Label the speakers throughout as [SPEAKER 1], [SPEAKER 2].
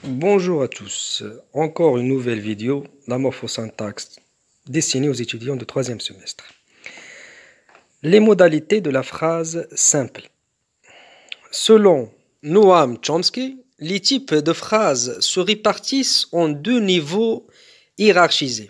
[SPEAKER 1] Bonjour à tous, encore une nouvelle vidéo, la morphosyntaxe destinée aux étudiants de troisième semestre. Les modalités de la phrase simple. Selon Noam Chomsky, les types de phrases se répartissent en deux niveaux hiérarchisés.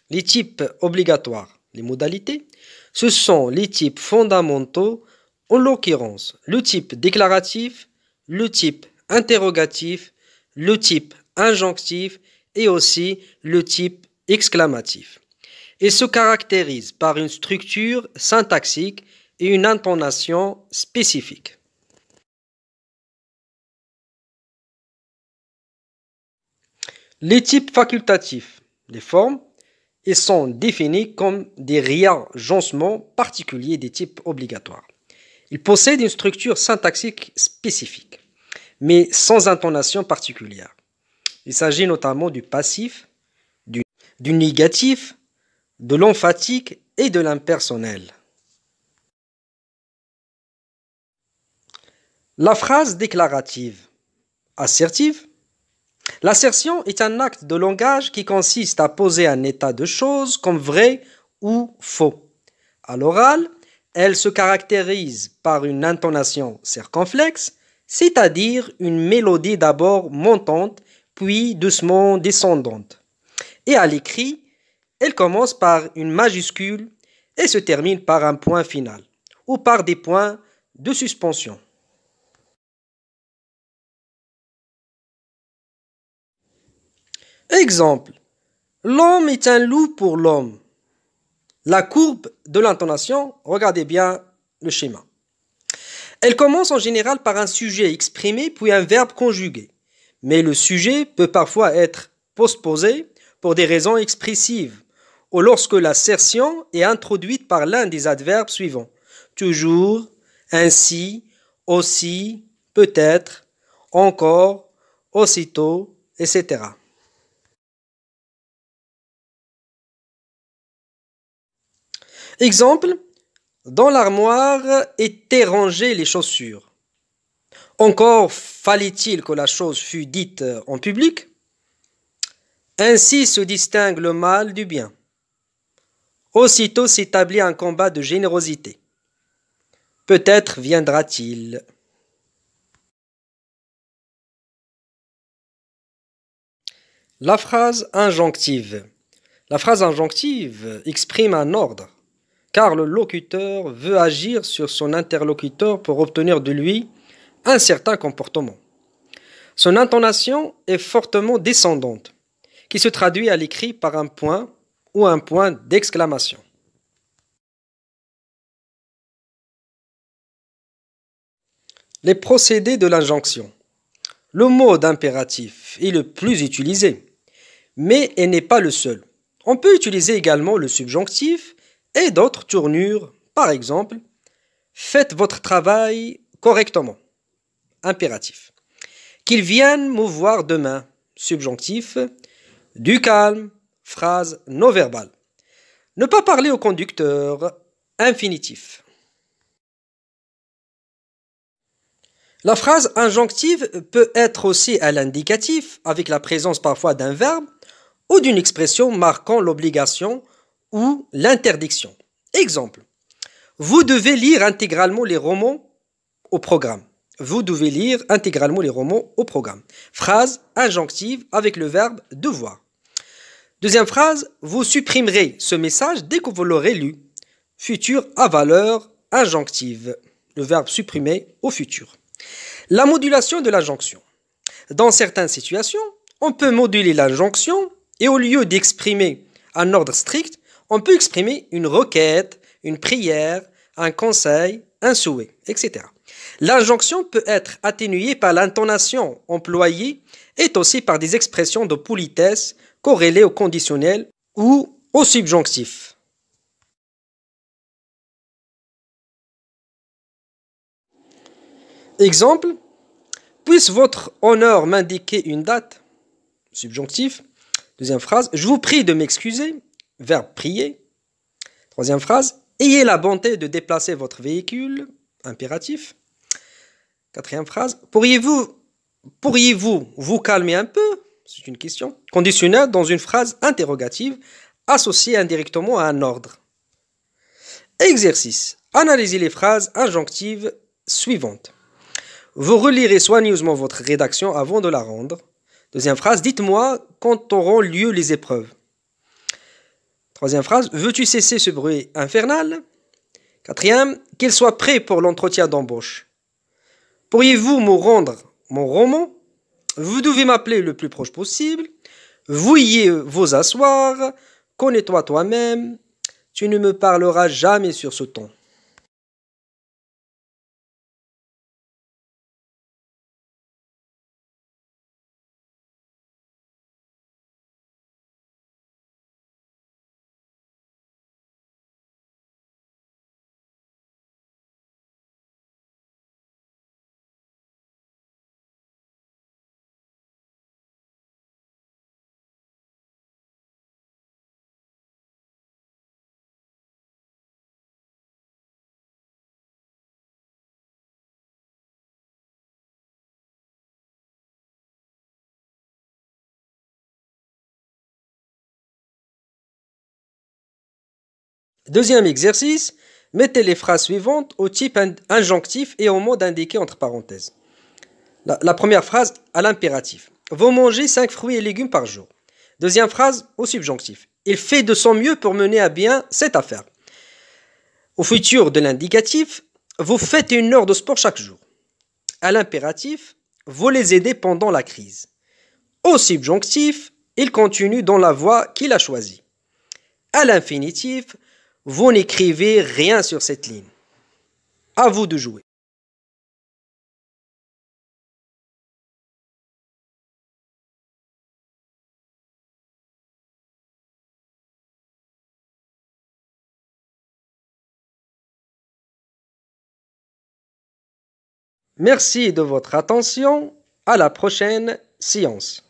[SPEAKER 1] Les types obligatoires, les modalités, ce sont les types fondamentaux, en l'occurrence le type déclaratif, le type interrogatif, le type injonctif et aussi le type exclamatif. Il se caractérise par une structure syntaxique et une intonation spécifique. Les types facultatifs, les formes, ils sont définis comme des réagencements particuliers des types obligatoires. Ils possèdent une structure syntaxique spécifique, mais sans intonation particulière. Il s'agit notamment du passif, du négatif, de l'emphatique et de l'impersonnel. La phrase déclarative assertive. L'assertion est un acte de langage qui consiste à poser un état de choses comme vrai ou faux. À l'oral, elle se caractérise par une intonation circonflexe, c'est-à-dire une mélodie d'abord montante, puis doucement descendante. Et à l'écrit, elle commence par une majuscule et se termine par un point final, ou par des points de suspension. Exemple, l'homme est un loup pour l'homme. La courbe de l'intonation, regardez bien le schéma. Elle commence en général par un sujet exprimé puis un verbe conjugué. Mais le sujet peut parfois être postposé pour des raisons expressives ou lorsque l'assertion est introduite par l'un des adverbes suivants. Toujours, ainsi, aussi, peut-être, encore, aussitôt, etc. Exemple, dans l'armoire étaient rangées les chaussures. Encore fallait-il que la chose fût dite en public. Ainsi se distingue le mal du bien. Aussitôt s'établit un combat de générosité. Peut-être viendra-t-il. La phrase injonctive. La phrase injonctive exprime un ordre, car le locuteur veut agir sur son interlocuteur pour obtenir de lui un certain comportement. Son intonation est fortement descendante, qui se traduit à l'écrit par un point ou un point d'exclamation. Les procédés de l'injonction. Le mode impératif est le plus utilisé, mais il n'est pas le seul. On peut utiliser également le subjonctif et d'autres tournures, par exemple, faites votre travail correctement, impératif. Qu'ils viennent me voir demain, subjonctif, du calme, phrase non verbale. Ne pas parler au conducteur, infinitif. La phrase injonctive peut être aussi à l'indicatif, avec la présence parfois d'un verbe ou d'une expression marquant l'obligation ou l'interdiction. Exemple, vous devez lire intégralement les romans au programme. Vous devez lire intégralement les romans au programme. Phrase injonctive avec le verbe devoir. Deuxième phrase, vous supprimerez ce message dès que vous l'aurez lu. Futur à valeur injonctive. Le verbe supprimer au futur. La modulation de l'injonction. Dans certaines situations, on peut moduler l'injonction et au lieu d'exprimer un ordre strict, on peut exprimer une requête, une prière, un conseil, un souhait, etc. L'injonction peut être atténuée par l'intonation employée et aussi par des expressions de politesse corrélées au conditionnel ou au subjonctif. Exemple, puisse votre honneur m'indiquer une date, subjonctif. Deuxième phrase, je vous prie de m'excuser, verbe prier. Troisième phrase, ayez la bonté de déplacer votre véhicule, impératif. Quatrième phrase, pourriez-vous Pourriez-vous vous calmer un peu? C'est une question. Conditionnel dans une phrase interrogative associée indirectement à un ordre. Exercice. Analysez les phrases injonctives suivantes. Vous relirez soigneusement votre rédaction avant de la rendre. Deuxième phrase. Dites-moi quand auront lieu les épreuves. Troisième phrase. Veux-tu cesser ce bruit infernal? Quatrième. Qu'il soit prêt pour l'entretien d'embauche. Pourriez-vous me rendre mon roman? Vous devez m'appeler le plus proche possible. Veuillez vous asseoir. Connais-toi toi-même. Tu ne me parleras jamais sur ce ton. Deuxième exercice. Mettez les phrases suivantes au type injonctif et au mode indiqué entre parenthèses. La première phrase à l'impératif. Vous mangez 5 fruits et légumes par jour. Deuxième phrase au subjonctif. Il fait de son mieux pour mener à bien cette affaire. Au futur de l'indicatif, vous faites 1 heure de sport chaque jour. À l'impératif, vous les aidez pendant la crise. Au subjonctif, il continue dans la voie qu'il a choisie. À l'infinitif, vous n'écrivez rien sur cette ligne. À vous de jouer. Merci de votre attention. À la prochaine séance.